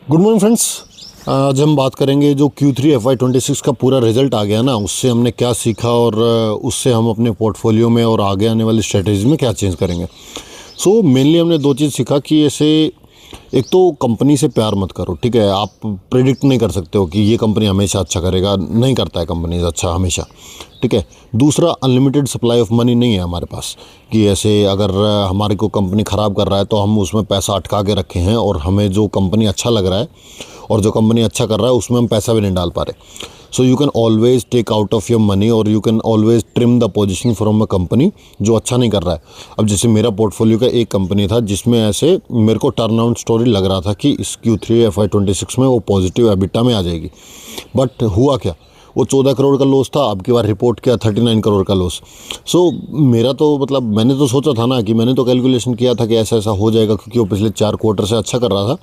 Good morning friends. आज हम बात करेंगे जो Q3 FY26 का पूरा रिजल्ट आ गया ना, उससे हमने क्या सीखा और उससे हम अपने पोर्टफोलियो में और आगे आने वाली स्ट्रेटजी में क्या चेंज करेंगे। सो मेनली हमने दो चीज़ सीखा कि ऐसे एक तो कंपनी से प्यार मत करो, ठीक है। आप प्रिडिक्ट नहीं कर सकते हो कि ये कंपनी हमेशा अच्छा करेगा, नहीं करता है कंपनी अच्छा हमेशा, ठीक है। दूसरा, अनलिमिटेड सप्लाई ऑफ मनी नहीं है हमारे पास कि ऐसे अगर हमारे को कंपनी ख़राब कर रहा है तो हम उसमें पैसा अटका के रखे हैं और हमें जो कंपनी अच्छा लग रहा है और जो कंपनी अच्छा कर रहा है उसमें हम पैसा भी नहीं डाल पा रहे। So you can always take out of your money और you can always trim the position from a company जो अच्छा नहीं कर रहा है। अब जैसे मेरा पोर्टफोलियो का एक कंपनी था जिसमें ऐसे मेरे को टर्न आउट स्टोरी लग रहा था कि इस Q3 FY26 में वो पॉजिटिव एबिटा में आ जाएगी, बट हुआ क्या, वो 14 करोड़ का लॉस था। अब की बार रिपोर्ट किया 39 करोड़ का लॉस। सो मेरा तो मतलब मैंने तो सोचा था ना कि मैंने तो कैलकुलेशन किया था कि ऐसा ऐसा हो जाएगा, क्योंकि वो पिछले 4 क्वार्टर से अच्छा कर रहा था।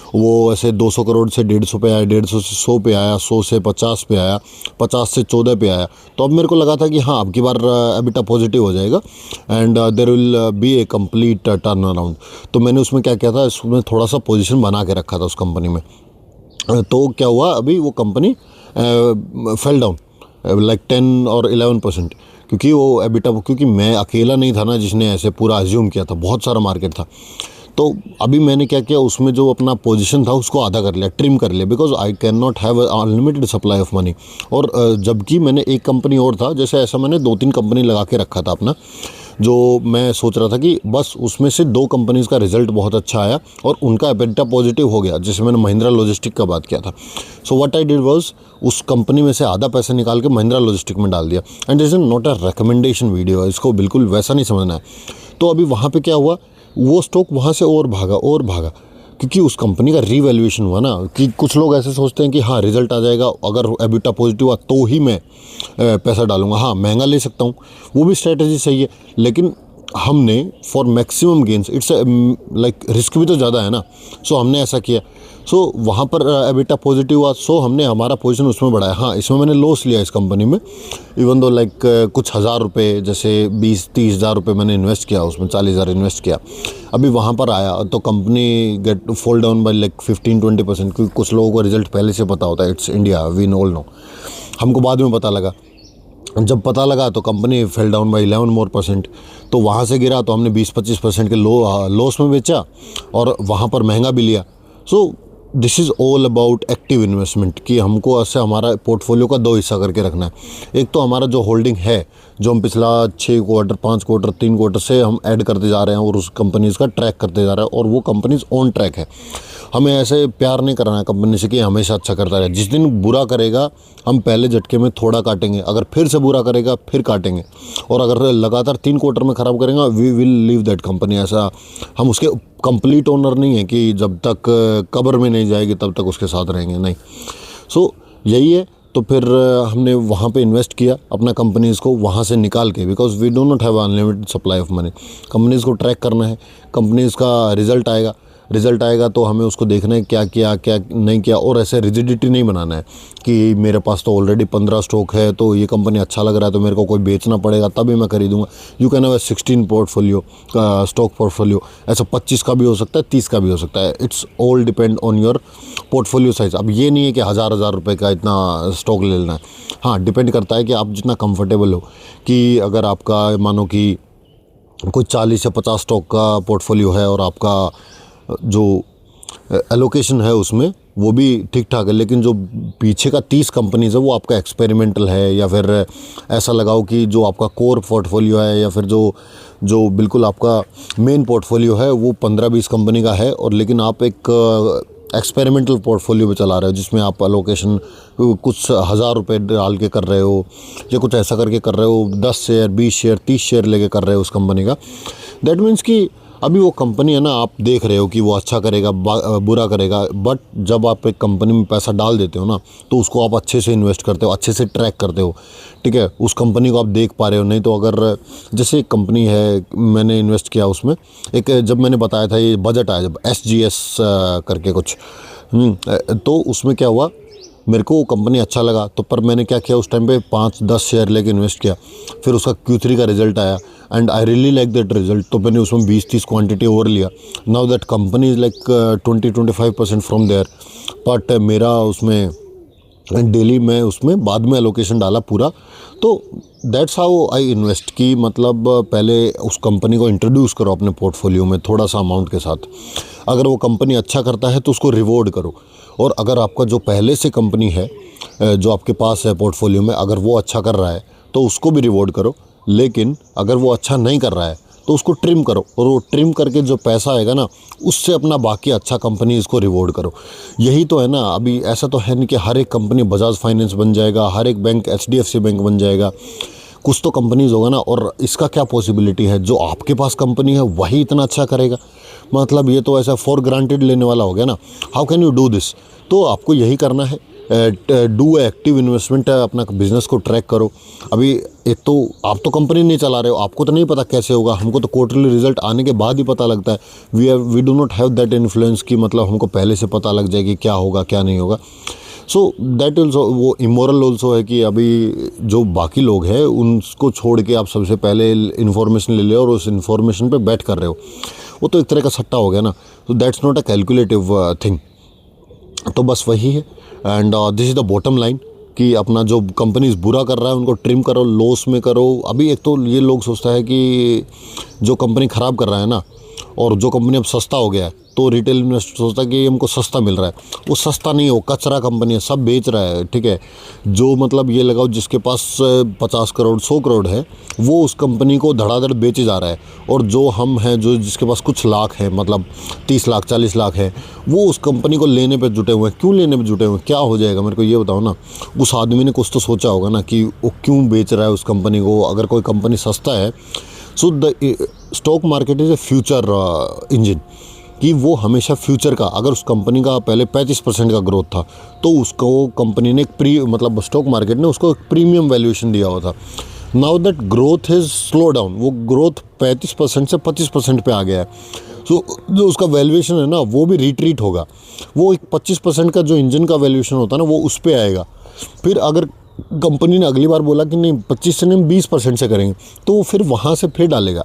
वो ऐसे 200 करोड़ से 150 पे आया, 150 से 100 पे आया, 100 से 50 पे आया, 50 से 14 पे आया। तो अब मेरे को लगा था कि हाँ, अब की बार एबिटा पॉजिटिव हो जाएगा and there will be a complete turn around. तो मैंने उसमें क्या किया था, उसमें थोड़ा सा पोजीशन बना के रखा था उस कंपनी में। तो क्या हुआ, अभी वो कंपनी फेल डाउन लाइक 10 और 11%, क्योंकि वो एबिटा, क्योंकि मैं अकेला नहीं था ना जिसने ऐसे पूरा अज्यूम किया था, बहुत सारा मार्केट था। तो अभी मैंने क्या किया, उसमें जो अपना पोजीशन था उसको आधा कर लिया, ट्रिम कर लिया, because I can not have unlimited supply of money. और जबकि मैंने एक कंपनी और था, जैसे ऐसा मैंने 2-3 कंपनी लगा के रखा था अपना, जो मैं सोच रहा था कि बस उसमें से 2 कंपनीज़ का रिजल्ट बहुत अच्छा आया और उनका एबिटा पॉजिटिव हो गया, जैसे मैंने महिंद्रा लॉजिस्टिक का बात किया था। So what I did was, उस कंपनी में से आधा पैसा निकाल के महिंद्रा लॉजिस्टिक में डाल दिया। And this is not a recommendation video, इसको बिल्कुल वैसा नहीं समझना है। तो अभी वहाँ पे क्या हुआ, वो स्टॉक वहाँ से और भागा, क्योंकि उस कंपनी का रीवैल्यूएशन हुआ ना। कि कुछ लोग ऐसे सोचते हैं कि हाँ रिजल्ट आ जाएगा, अगर एबिटा पॉजिटिव हुआ तो ही मैं पैसा डालूंगा। हाँ, महंगा ले सकता हूँ, वो भी स्ट्रेटजी सही है, लेकिन हमने for maximum gains, it's like risk भी तो ज़्यादा है ना। सो हमने ऐसा किया। सो वहाँ पर एबिटा पॉजिटिव हुआ, सो हमने हमारा पोजीशन उसमें बढ़ाया। हाँ, इसमें मैंने लॉस लिया इस कंपनी में, इवन दो लाइक कुछ हज़ार रुपये, जैसे 20-30 हज़ार रुपये मैंने इन्वेस्ट किया उसमें, 40,000 इन्वेस्ट किया। अभी वहाँ पर आया तो company get fall down by like 15-20%, क्योंकि कुछ लोगों को रिजल्ट पहले से पता होता है। It's India, we all know. हमको बाद में पता लगा, जब पता लगा तो कंपनी फेल डाउन बाई 11%। तो वहाँ से गिरा तो हमने 20-25% के लॉस में बेचा और वहाँ पर महंगा भी लिया। So this is all about active investment, कि हमको ऐसे हमारा पोर्टफोलियो का 2 हिस्सा करके रखना है। एक तो हमारा जो होल्डिंग है, जो हम पिछला 6 क्वार्टर, 5 क्वार्टर, 3 क्वार्टर से हम ऐड करते जा रहे हैं और उस कंपनीज़ का ट्रैक करते जा रहे हैं, और वो कंपनीज़ ऑन ट्रैक है। हमें ऐसे प्यार नहीं करना है कंपनी से कि हमेशा अच्छा करता रहे। जिस दिन बुरा करेगा हम पहले झटके में थोड़ा काटेंगे, अगर फिर से बुरा करेगा फिर काटेंगे, और अगर लगातार 3 क्वार्टर में ख़राब करेगा we will leave that company. ऐसा हम उसके कंप्लीट ओनर नहीं है कि जब तक कब्र में नहीं जाएगी तब तक उसके साथ रहेंगे, नहीं। सो यही है। तो फिर हमने वहाँ पे इन्वेस्ट किया अपना कंपनीज़ को वहाँ से निकाल के, because we do not have unlimited supply of money. Companies को ट्रैक करना है, कंपनीज़ का रिज़ल्ट आएगा तो हमें उसको देखना है क्या किया क्या नहीं किया, और ऐसे रिजिडिटी नहीं बनाना है कि मेरे पास तो ऑलरेडी 15 स्टॉक है तो ये कंपनी अच्छा लग रहा है तो मेरे को कोई बेचना पड़ेगा तभी मैं खरीदूंगा। यू कैन हैव 16 पोर्टफोलियो का स्टॉक पोर्टफोलियो, ऐसा 25 का भी हो सकता है, 30 का भी हो सकता है। It's all depend on your portfolio size. अब ये नहीं है कि हज़ार रुपये का इतना स्टॉक ले लेना है। हाँ, डिपेंड करता है कि आप जितना कंफर्टेबल हो, कि अगर आपका मानो कि कोई 40 या 50 स्टॉक का पोर्टफोलियो है और आपका जो एलोकेशन है उसमें वो भी ठीक ठाक है, लेकिन जो पीछे का 30 कंपनीज़ है वो आपका एक्सपेरिमेंटल है, या फिर ऐसा लगाओ कि जो आपका कोर पोर्टफोलियो है, या फिर जो बिल्कुल आपका मेन पोर्टफोलियो है वो 15-20 कंपनी का है, और लेकिन आप एक एक्सपेरिमेंटल पोर्टफोलियो पे चला रहे हो जिसमें आप एलोकेशन कुछ हज़ार रुपये डाल के कर रहे हो, या कुछ ऐसा करके कर रहे हो, 10 शेयर, 20 शेयर, 30 शेयर लेके कर रहे हो उस कंपनी का। दैट मीन्स कि अभी वो कंपनी है ना, आप देख रहे हो कि वो अच्छा करेगा बुरा करेगा, बट जब आप एक कंपनी में पैसा डाल देते हो ना तो उसको आप अच्छे से इन्वेस्ट करते हो, अच्छे से ट्रैक करते हो, ठीक है। उस कंपनी को आप देख पा रहे हो। नहीं तो अगर जैसे एक कंपनी है, मैंने इन्वेस्ट किया उसमें, एक जब मैंने बताया था ये बजट आया जब SGS करके कुछ, तो उसमें क्या हुआ, मेरे को वो कंपनी अच्छा लगा तो पर मैंने क्या किया उस टाइम पे 5-10 शेयर लेके इन्वेस्ट किया। फिर उसका Q3 का रिज़ल्ट आया, and I really like that result. तो मैंने उसमें 20-30 क्वांटिटी ओवर लिया। Now that company is like 20-25% from there, but मेरा उसमें डेली मैं उसमें बाद में एलोकेशन डाला पूरा। तो दैट्स हाउ आई इन्वेस्ट, की मतलब पहले उस कंपनी को इंट्रोड्यूस करो अपने पोर्टफोलियो में थोड़ा सा अमाउंट के साथ। अगर वो कंपनी अच्छा करता है तो उसको रिवॉर्ड करो, और अगर आपका जो पहले से कंपनी है जो आपके पास है पोर्टफोलियो में, अगर वो अच्छा कर रहा है तो उसको भी रिवॉर्ड करो। लेकिन अगर वो अच्छा नहीं कर रहा है तो उसको ट्रिम करो, और वो ट्रिम करके जो पैसा आएगा ना उससे अपना बाकी अच्छा कंपनी इसको रिवॉर्ड करो। यही तो है ना। अभी ऐसा तो है नहीं कि हर एक कंपनी बजाज फाइनेंस बन जाएगा, हर एक बैंक HDFC बैंक बन जाएगा। कुछ तो कंपनीज होगा ना, और इसका क्या पॉसिबिलिटी है जो आपके पास कंपनी है वही इतना अच्छा करेगा? मतलब ये तो ऐसा फॉर ग्रांटेड लेने वाला हो गया ना। How can you do this? तो आपको यही करना है, डू एक्टिव इन्वेस्टमेंट, अपना बिजनेस को ट्रैक करो। अभी एक तो आप तो कंपनी नहीं चला रहे हो, आपको तो नहीं पता कैसे होगा, हमको तो क्वार्टरली रिजल्ट आने के बाद ही पता लगता है। We do not have that influence की मतलब हमको पहले से पता लग जाए कि क्या होगा क्या नहीं होगा। सो दैट ऑल्सो वो इमोरल ऑल्सो है कि अभी जो बाकी लोग हैं उनको छोड़ के आप सबसे पहले इन्फॉर्मेशन ले ले और उस इन्फॉर्मेशन पे बैट कर रहे हो, वो तो एक तरह का सट्टा हो गया ना। तो that's not a calculative thing. तो बस वही है, and this is the bottom line कि अपना जो कंपनीज बुरा कर रहा है उनको ट्रिम करो, लॉस में करो। अभी एक तो ये लोग सोचता है कि जो कंपनी ख़राब कर रहा है ना, और जो कंपनी अब सस्ता हो गया है, तो रिटेल इन्वेस्टर सोचता है कि ये हमको सस्ता मिल रहा है। वो सस्ता नहीं, वो कचरा कंपनी है, सब बेच रहा है, ठीक है। जो मतलब ये लगाओ जिसके पास 50 करोड़ 100 करोड़ है वो उस कंपनी को धड़ाधड़ बेचे जा रहा है, और जो हम हैं जो जिसके पास कुछ लाख है, मतलब 30 लाख 40 लाख है, वो उस कंपनी को लेने पे जुटे हुए हैं। क्यों लेने पे जुटे हुए हैं? क्या हो जाएगा मेरे को ये बताओ ना। उस आदमी ने कुछ तो सोचा होगा ना कि वो क्यों बेच रहा है उस कंपनी को। अगर कोई कंपनी सस्ता है, so the stock market is a future engine, कि वो हमेशा फ्यूचर का, अगर उस कंपनी का पहले 35% का ग्रोथ था तो उसको कंपनी ने मतलब स्टॉक मार्केट ने उसको एक प्रीमियम वैल्यूएशन दिया हुआ था। Now that growth is slow down, वो ग्रोथ 35% से 25% पे आ गया है। सो जो उसका वैल्यूएशन है ना वो भी रिट्रीट होगा। वो एक 25% का जो इंजन का वैल्यूएशन होता है ना वो उस पर आएगा। फिर अगर कंपनी ने अगली बार बोला कि नहीं 25 से नहीं 20% से करेंगे, तो वो फिर वहाँ से फिर डालेगा,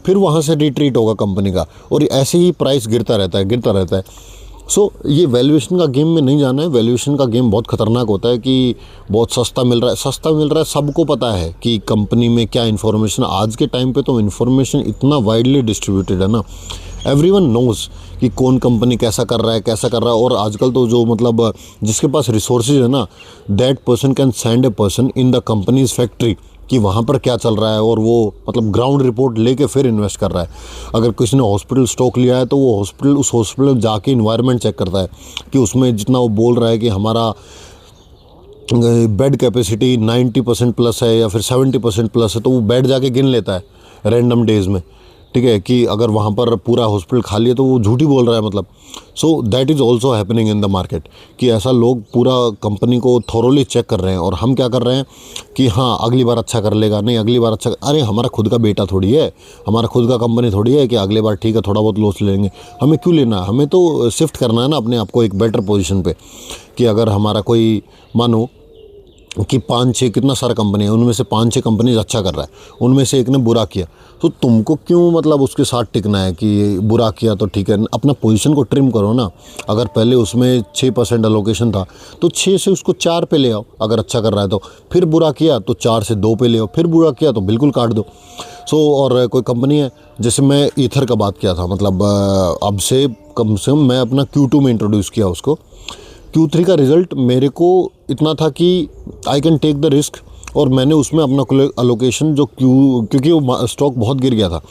फिर वहाँ से रिट्रीट होगा कंपनी का, और ऐसे ही प्राइस गिरता रहता है। सो ये वैल्यूएशन का गेम में नहीं जाना है। वैल्यूएशन का गेम बहुत ख़तरनाक होता है कि बहुत सस्ता मिल रहा है। सबको पता है कि कंपनी में क्या इन्फॉर्मेशन, आज के टाइम पे तो इन्फॉर्मेशन इतना वाइडली डिस्ट्रीब्यूटेड है ना, एवरीवन नोज़ कि कौन कंपनी कैसा कर रहा है। और आजकल तो जो मतलब जिसके पास रिसोर्सेज है ना, that person can send a person in the companies factory कि वहाँ पर क्या चल रहा है, और वो मतलब ग्राउंड रिपोर्ट लेके फिर इन्वेस्ट कर रहा है। अगर किसी ने हॉस्पिटल स्टॉक लिया है तो वो उस हॉस्पिटल में जाके इन्वायरमेंट चेक करता है कि उसमें जितना वो बोल रहा है कि हमारा बेड कैपेसिटी 90% प्लस है या फिर 70% प्लस है, तो वो बेड जाके गिन लेता है रैंडम डेज में, ठीक है, कि अगर वहाँ पर पूरा हॉस्पिटल खाली है तो वो झूठी बोल रहा है मतलब। So that is also happening in the market कि ऐसा लोग पूरा कंपनी को थोरोली चेक कर रहे हैं। और हम क्या कर रहे हैं कि हाँ अगली बार अच्छा कर लेगा, नहीं अगली बार अच्छा, अरे हमारा खुद का बेटा थोड़ी है, हमारा खुद का कंपनी थोड़ी है कि अगली बार ठीक है थोड़ा बहुत लॉस ले लेंगे। हमें क्यों लेना, हमें तो शिफ्ट करना है ना अपने आप को एक बेटर पोजीशन पे, कि अगर हमारा कोई मानो कि 5-6 कितना सारा कंपनी है, उनमें से 5-6 कंपनीज अच्छा कर रहा है, उनमें से एक ने बुरा किया, तो तुमको क्यों मतलब उसके साथ टिकना है कि बुरा किया तो ठीक है। अपना पोजीशन को ट्रिम करो ना। अगर पहले उसमें 6% एलोकेशन था तो 6 से उसको 4 पे ले आओ अगर अच्छा कर रहा है तो। फिर बुरा किया तो 4 से 2 पे ले आओ, फिर बुरा किया तो बिल्कुल काट दो। सो और कोई कंपनी है, जैसे मैं ईथर का बात किया था, मतलब अब से कम से कम मैं अपना Q2 में इंट्रोड्यूस किया उसको। Q3 का रिज़ल्ट मेरे को इतना था कि I can take the risk, और मैंने उसमें अपना अलोकेशन जो क्योंकि वो स्टॉक बहुत गिर गया था,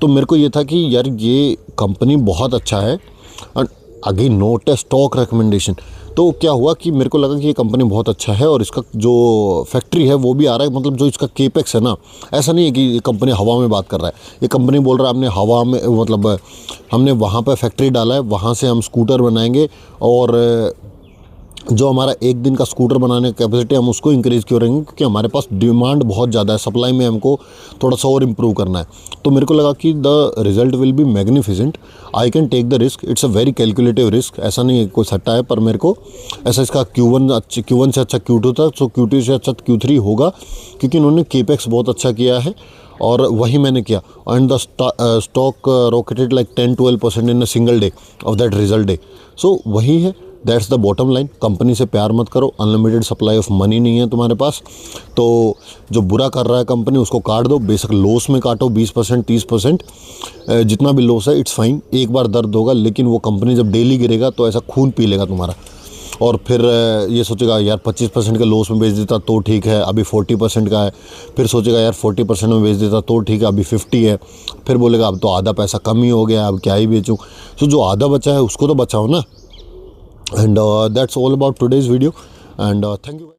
तो मेरे को ये था कि यार ये कंपनी बहुत अच्छा है, and again note A stock recommendation. तो क्या हुआ कि मेरे को लगा कि ये कंपनी बहुत अच्छा है और इसका जो फैक्ट्री है वो भी आ रहा है, मतलब जो इसका केपेक्स है ना, ऐसा नहीं है कि ये कंपनी हवा में बात कर रहा है। ये कंपनी बोल रहा है हमने हवा में, मतलब हमने वहाँ पर फैक्ट्री डाला है, वहाँ से हम स्कूटर बनाएंगे, और जो हमारा एक दिन का स्कूटर बनाने की कैपेसिटी हम उसको इंक्रीज़ क्यों करेंगे, क्योंकि हमारे पास डिमांड बहुत ज़्यादा है, सप्लाई में हमको थोड़ा सा और इम्प्रूव करना है। तो मेरे को लगा कि the result will be magnificent, I can take the risk, it's a very calculative risk. ऐसा नहीं है कोई सट्टा है, पर मेरे को ऐसा इसका Q1 से अच्छा Q2 था, सो Q2 से अच्छा Q3 होगा, क्योंकि इन्होंने केपेक्स बहुत अच्छा किया है और वही मैंने किया and the stock rocketed like 10-12% in a single day of that result day. So वही है, that's the bottom line. Company से प्यार मत करो, अनलिमिटेड सप्लाई ऑफ मनी नहीं है तुम्हारे पास, तो जो बुरा कर रहा है कंपनी उसको काट दो, बेशक लॉस में काटो 20% 30%, जितना भी लॉस है इट्स फाइन। एक बार दर्द होगा, लेकिन वो कंपनी जब डेली गिरेगा तो ऐसा खून पी लेगा तुम्हारा, और फिर ये सोचेगा यार 25% के लॉस में बेच देता तो ठीक है, अभी 40% का है। फिर सोचेगा यार 40% में बेच देता तो ठीक है, अभी 50 है। फिर बोलेगा अब तो आधा पैसा कम ही हो गया, अब क्या ही बेचूं। तो जो आधा बचा है उसको तो बचाओ ना। And that's all about today's video and thank you.